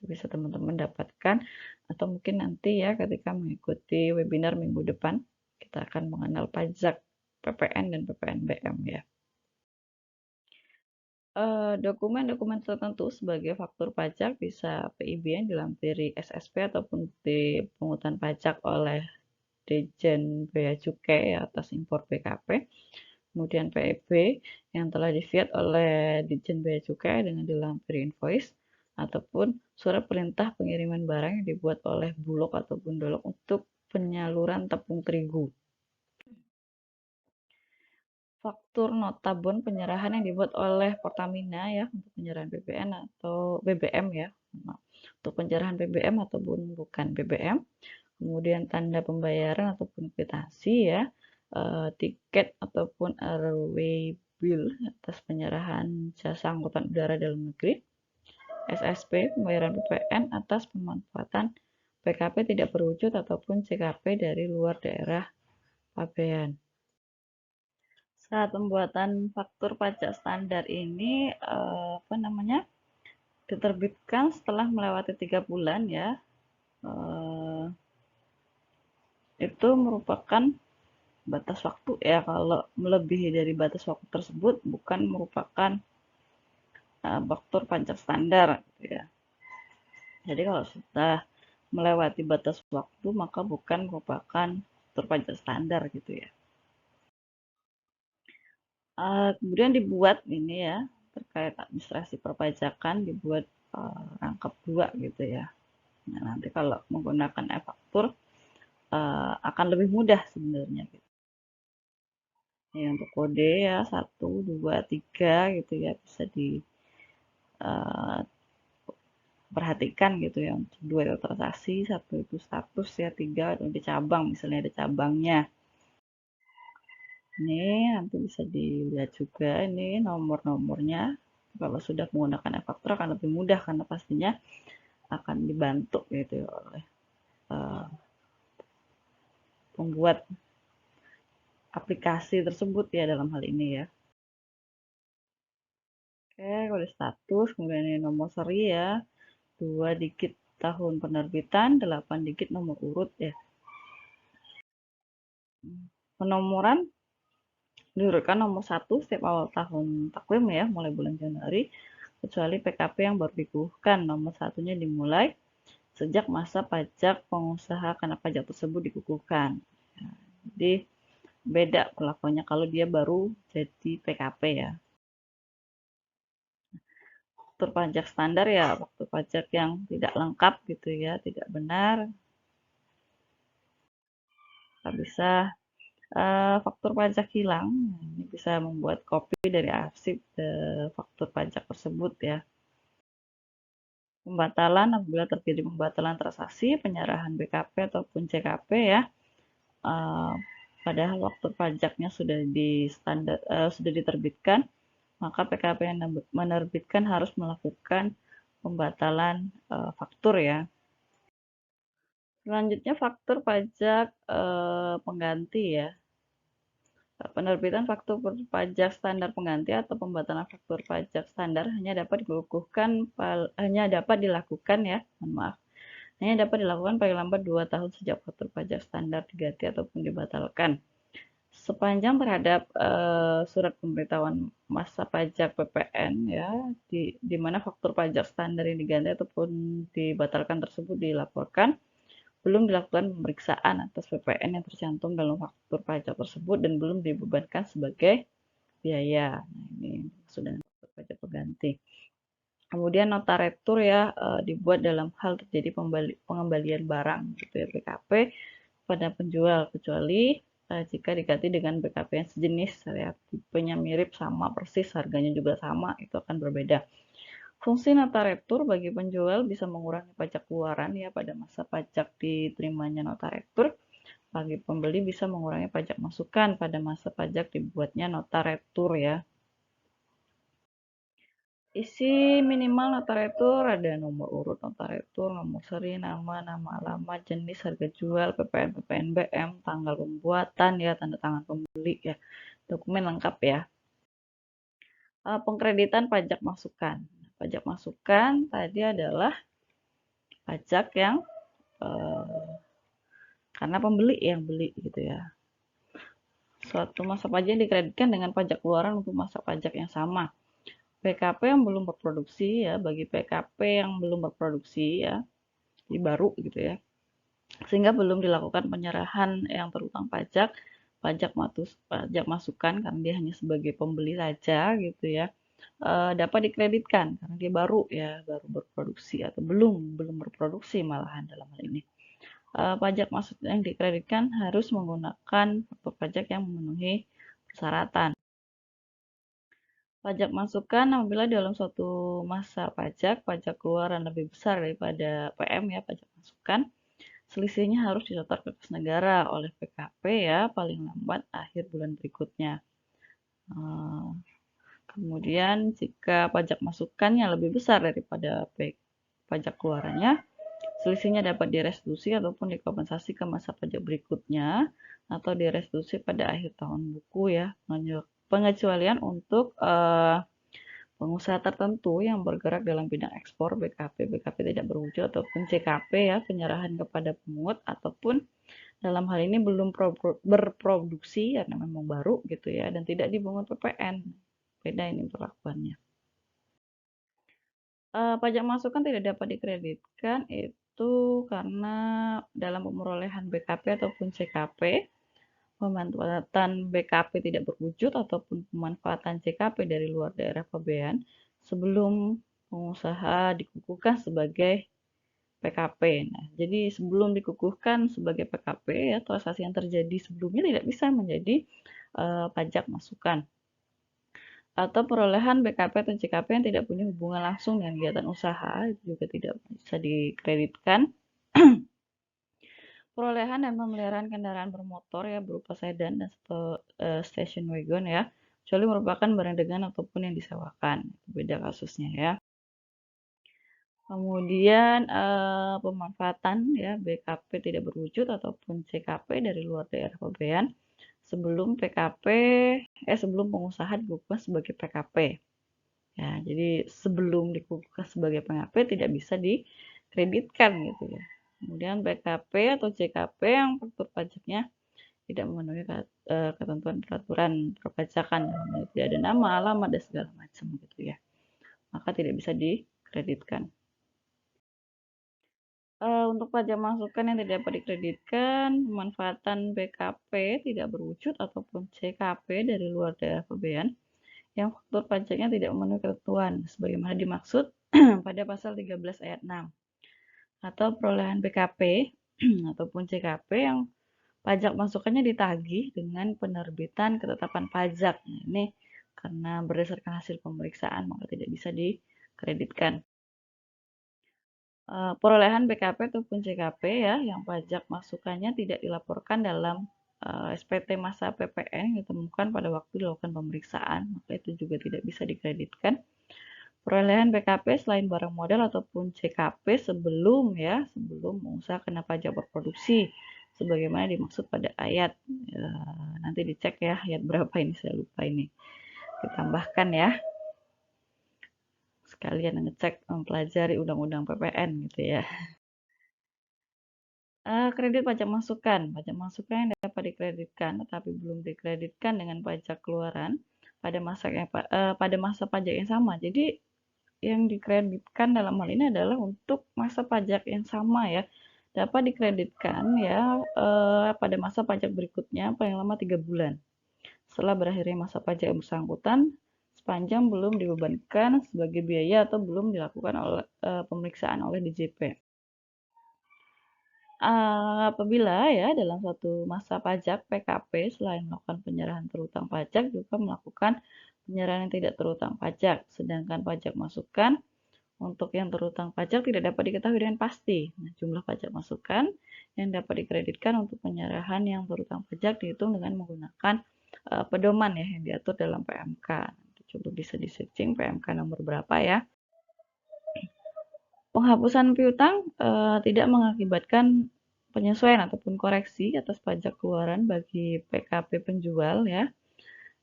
Bisa teman-teman dapatkan atau mungkin nanti ya ketika mengikuti webinar minggu depan kita akan mengenal pajak PPN dan PPNBM ya. Dokumen-dokumen tertentu sebagai faktur pajak bisa PIB yang dilampiri SSP ataupun di pungutan pajak oleh Ditjen Bea Cukai atas impor BKP. Kemudian PEB yang telah di-fiat oleh Ditjen Bea Cukai dengan dilampiri invoice ataupun surat perintah pengiriman barang yang dibuat oleh Bulog ataupun Dolog untuk penyaluran tepung terigu. Faktur nota bon penyerahan yang dibuat oleh Pertamina ya untuk penyerahan BBM atau BBM ya. Untuk penyerahan BBM ataupun bukan BBM. Kemudian tanda pembayaran ataupun kwitansi ya. Tiket ataupun RW bill atas penyerahan jasa angkutan udara dalam negeri. SSP pembayaran PPN atas pemanfaatan PKP tidak berwujud ataupun CKP dari luar daerah pabean. Saat pembuatan faktur pajak standar ini diterbitkan setelah melewati 3 bulan ya, itu merupakan batas waktu ya. Kalau melebihi dari batas waktu tersebut bukan merupakan faktur pajak standar gitu ya. Jadi kalau sudah melewati batas waktu maka bukan merupakan faktur pajak standar gitu ya. Kemudian dibuat ini ya, terkait administrasi perpajakan dibuat rangkap 2 gitu ya. Nah, nanti kalau menggunakan e-faktur akan lebih mudah sebenarnya gitu. Ya, untuk kode ya 1, 2, 3 gitu ya bisa diperhatikan gitu ya. Untuk 2 itu transaksi, 1 itu status ya, 3 itu cabang misalnya ada cabangnya. Ini nanti bisa dilihat juga ini nomor-nomornya. Kalau sudah menggunakan e-faktur akan lebih mudah karena pastinya akan dibantu gitu ya oleh pembuat aplikasi tersebut ya dalam hal ini ya. Oke, kode status, kemudian ini nomor seri ya, 2 digit tahun penerbitan, 8 digit nomor urut ya. Penomoran diurutkan nomor 1 setiap awal tahun takwim ya, mulai bulan Januari, kecuali PKP yang baru dikukuhkan. Nomor satunya dimulai sejak masa pajak pengusaha kena pajak tersebut dikukuhkan. Nah, jadi beda perlakuannya kalau dia baru jadi PKP ya. Faktur pajak standar ya, faktur pajak yang tidak lengkap gitu ya, tidak benar. Kita bisa faktur pajak hilang, ini bisa membuat kopi dari arsip faktur pajak tersebut ya. Pembatalan apabila terjadi pembatalan transaksi, penyerahan BKP ataupun CKP ya. Padahal waktu pajaknya sudah diterbitkan, maka PKP yang menerbitkan harus melakukan pembatalan faktur ya. Selanjutnya faktur pajak pengganti ya. Penerbitan faktur pajak standar pengganti atau pembatalan faktur pajak standar hanya dapat dilakukan ya, mohon maaf. Hanya dapat dilakukan paling lambat 2 tahun sejak faktur pajak standar diganti ataupun dibatalkan. Sepanjang terhadap surat pemberitahuan masa pajak PPN ya, di mana faktur pajak standar yang diganti ataupun dibatalkan tersebut dilaporkan, belum dilakukan pemeriksaan atas PPN yang tercantum dalam faktur pajak tersebut dan belum dibebankan sebagai biaya. Nah, ini sudah faktur pajak pengganti. Kemudian nota retur ya dibuat dalam hal terjadi pengembalian barang gitu ya BKP pada penjual kecuali jika diganti dengan BKP yang sejenis ya tipenya mirip sama persis harganya juga sama itu akan berbeda. Fungsi nota retur bagi penjual bisa mengurangi pajak keluaran ya pada masa pajak diterimanya nota retur. Bagi pembeli bisa mengurangi pajak masukan pada masa pajak dibuatnya nota retur ya. Isi minimal nota retur ada nomor urut nota retur, nomor seri, nama alamat, jenis, harga jual, PPN, PPNBM, tanggal pembuatan ya, tanda tangan pembeli ya. Dokumen lengkap ya. Pengkreditan pajak masukan. Pajak masukan tadi adalah pajak yang karena pembeli yang beli gitu ya. Suatu masa pajak yang dikreditkan dengan pajak keluaran untuk masa pajak yang sama. PKP yang belum berproduksi ya, bagi PKP yang belum berproduksi ya, di baru gitu ya. Sehingga belum dilakukan penyerahan yang terutang pajak, pajak masukan karena dia hanya sebagai pembeli saja gitu ya. Dapat dikreditkan karena dia baru ya, baru berproduksi atau belum berproduksi malahan dalam hal ini. Pajak masuk yang dikreditkan harus menggunakan faktur pajak yang memenuhi persyaratan. Pajak masukan apabila dalam suatu masa pajak keluaran lebih besar daripada PM ya, pajak masukan, selisihnya harus disetor ke kas negara oleh PKP ya, paling lambat akhir bulan berikutnya. Kemudian jika pajak masukannya lebih besar daripada pajak keluarannya, selisihnya dapat direstitusi ataupun dikompensasi ke masa pajak berikutnya atau direstitusi pada akhir tahun buku ya. Pengecualian untuk pengusaha tertentu yang bergerak dalam bidang ekspor BKP tidak berwujud ataupun CKP ya, penyerahan kepada pemungut ataupun dalam hal ini belum berproduksi karena memang baru gitu ya dan tidak dipungut PPN. Beda ini perlakuannya. Pajak masukan tidak dapat dikreditkan itu karena dalam pemerolehan BKP ataupun CKP, pemanfaatan BKP tidak berwujud ataupun pemanfaatan CKP dari luar daerah pabean sebelum pengusaha dikukuhkan sebagai PKP. Nah, jadi sebelum dikukuhkan sebagai PKP ya transaksi yang terjadi sebelumnya tidak bisa menjadi pajak masukan. Atau perolehan BKP atau CKP yang tidak punya hubungan langsung dengan kegiatan usaha itu juga tidak bisa dikreditkan. Perolehan dan pemeliharaan kendaraan bermotor ya berupa sedan dan station wagon ya, kecuali merupakan barang dagangan ataupun yang disewakan. Beda kasusnya ya. Kemudian pemanfaatan ya BKP tidak berwujud ataupun CKP dari luar daerah pabean sebelum sebelum pengusaha dikukuhkan sebagai PKP. Ya, jadi sebelum dikukuhkan sebagai PKP tidak bisa dikreditkan gitu ya. Kemudian BKP atau CKP yang faktur pajaknya tidak memenuhi ketentuan peraturan perpajakan, tidak ada nama, alamat dan segala macam gitu ya. Maka tidak bisa dikreditkan. Untuk pajak masukan yang tidak dapat dikreditkan, pemanfaatan BKP tidak berwujud ataupun CKP dari luar daerah pabean yang faktur pajaknya tidak memenuhi ketentuan sebagaimana dimaksud pada pasal 13 ayat 6 atau perolehan BKP ataupun CKP yang pajak masukannya ditagih dengan penerbitan ketetapan pajak. Nah, ini karena berdasarkan hasil pemeriksaan maka tidak bisa dikreditkan. Perolehan BKP ataupun CKP ya yang pajak masukannya tidak dilaporkan dalam SPT masa PPN yang ditemukan pada waktu dilakukan pemeriksaan, maka itu juga tidak bisa dikreditkan. Perolehan BKP selain barang modal ataupun CKP sebelum mengusaha kena pajak berproduksi sebagaimana dimaksud pada ayat. Nanti dicek ya ayat berapa ini, saya lupa ini. Ditambahkan ya. Sekalian ngecek mempelajari undang-undang PPN gitu ya. Kredit pajak masukan. Pajak masukan yang dapat dikreditkan tetapi belum dikreditkan dengan pajak keluaran pada masa pajak yang sama. Jadi yang dikreditkan dalam hal ini adalah untuk masa pajak yang sama ya. Dapat dikreditkan ya pada masa pajak berikutnya paling lama 3 bulan. Setelah berakhirnya masa pajak yang bersangkutan, sepanjang belum dibebankan sebagai biaya atau belum dilakukan oleh pemeriksaan oleh DJP. Apabila ya dalam suatu masa pajak PKP selain melakukan penyerahan terutang pajak juga melakukan penyerahan yang tidak terutang pajak, sedangkan pajak masukan untuk yang terutang pajak tidak dapat diketahui dengan pasti. Nah, jumlah pajak masukan yang dapat dikreditkan untuk penyerahan yang terutang pajak dihitung dengan menggunakan pedoman ya yang diatur dalam PMK. Coba bisa di-searching PMK nomor berapa ya. Penghapusan piutang tidak mengakibatkan penyesuaian ataupun koreksi atas pajak keluaran bagi PKP penjual ya.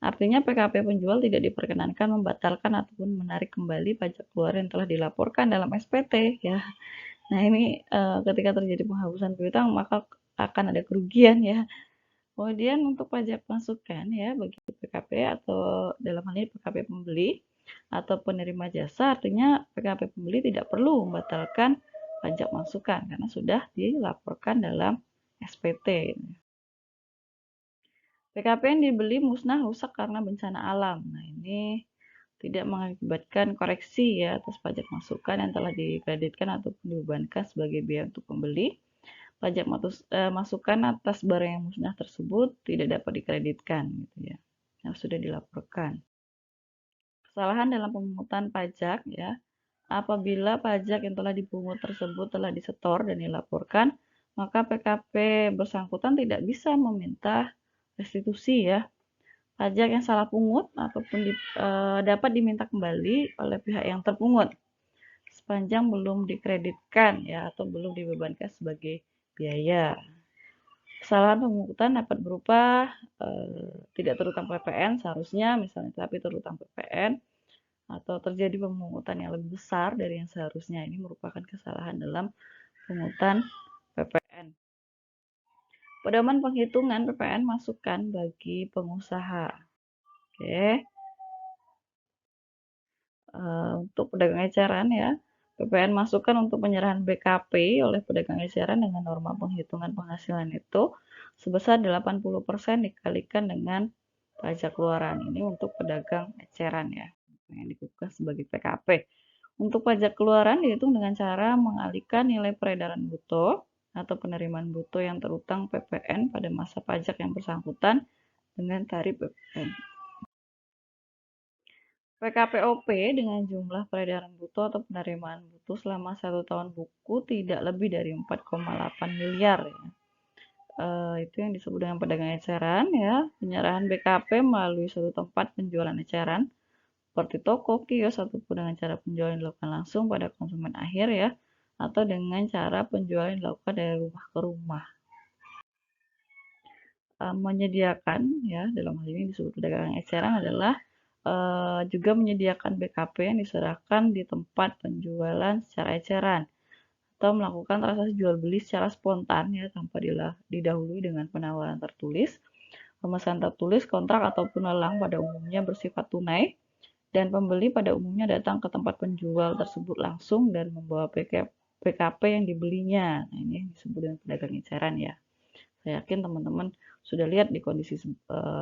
Artinya PKP penjual tidak diperkenankan membatalkan ataupun menarik kembali pajak keluaran yang telah dilaporkan dalam SPT ya. Nah, ini ketika terjadi penghapusan piutang maka akan ada kerugian ya. Kemudian untuk pajak masukan ya bagi PKP atau dalam hal ini PKP pembeli atau penerima jasa, artinya PKP pembeli tidak perlu membatalkan pajak masukan karena sudah dilaporkan dalam SPT. PKP yang dibeli musnah rusak karena bencana alam. Nah, ini tidak mengakibatkan koreksi ya atas pajak masukan yang telah dikreditkan ataupun dibebankan sebagai biaya untuk pembeli. Pajak masukan atas barang yang musnah tersebut tidak dapat dikreditkan gitu ya. Yang sudah dilaporkan. Kesalahan dalam pemungutan pajak ya. Apabila pajak yang telah dipungut tersebut telah disetor dan dilaporkan, maka PKP bersangkutan tidak bisa meminta restitusi ya. Pajak yang salah pungut ataupun dapat diminta kembali oleh pihak yang terpungut sepanjang belum dikreditkan ya atau belum dibebankan sebagai biaya. Kesalahan pemungutan dapat berupa tidak terutang PPN seharusnya misalnya, tapi terutang PPN atau terjadi pemungutan yang lebih besar dari yang seharusnya. Ini merupakan kesalahan dalam pemungutan PPN. Pedoman penghitungan PPN masukan bagi pengusaha. Oke. Untuk pedagang eceran ya, PPN masukan untuk penyerahan BKP oleh pedagang eceran dengan norma penghitungan penghasilan itu sebesar 80% dikalikan dengan pajak keluaran. Ini untuk pedagang eceran ya, yang dikukuhkan sebagai PKP. Untuk pajak keluaran dihitung dengan cara mengalihkan nilai peredaran bruto atau penerimaan bruto yang terutang PPN pada masa pajak yang bersangkutan dengan tarif PPN. PKPOP dengan jumlah peredaran bruto atau penerimaan bruto selama 1 tahun buku tidak lebih dari 4,8 miliar ya. Itu yang disebut dengan pedagang eceran ya. Penyerahan BKP melalui suatu tempat penjualan eceran seperti toko, kios, ataupun dengan cara penjualan dilakukan langsung pada konsumen akhir ya, atau dengan cara penjualan dilakukan dari rumah ke rumah. Menyediakan ya, dalam hal ini disebut pedagang eceran adalah juga menyediakan BKP yang diserahkan di tempat penjualan secara eceran atau melakukan transaksi jual beli secara spontan ya tanpa didahului dengan penawaran tertulis, pemesan tertulis, kontrak ataupun lelang pada umumnya bersifat tunai, dan pembeli pada umumnya datang ke tempat penjual tersebut langsung dan membawa PKP yang dibelinya. Nah, ini disebut dengan pedagang eceran ya. Saya yakin teman-teman sudah lihat di kondisi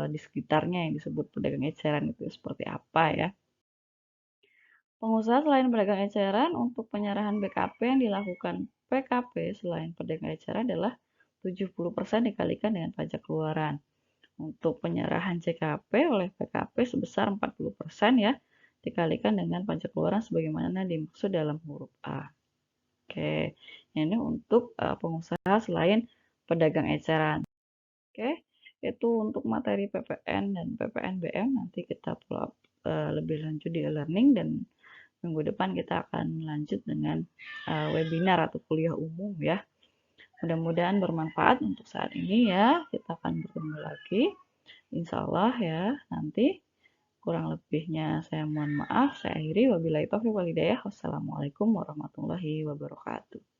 di sekitarnya yang disebut pedagang eceran itu seperti apa ya. Pengusaha selain pedagang eceran untuk penyerahan BKP yang dilakukan PKP selain pedagang eceran adalah 70% dikalikan dengan pajak keluaran. Untuk penyerahan CKP oleh PKP sebesar 40% ya dikalikan dengan pajak keluaran sebagaimana dimaksud dalam huruf A. Oke, ini untuk pengusaha selain pedagang eceran. Oke, itu untuk materi PPN dan PPNBM. Nanti kita follow up lebih lanjut di e-learning dan minggu depan kita akan lanjut dengan webinar atau kuliah umum ya. Mudah-mudahan bermanfaat untuk saat ini ya. Kita akan bertemu lagi. Insya Allah ya nanti. Kurang lebihnya saya mohon maaf. Saya akhiri. Wabillahi taufiq wal hidayah. Wassalamualaikum warahmatullahi wabarakatuh.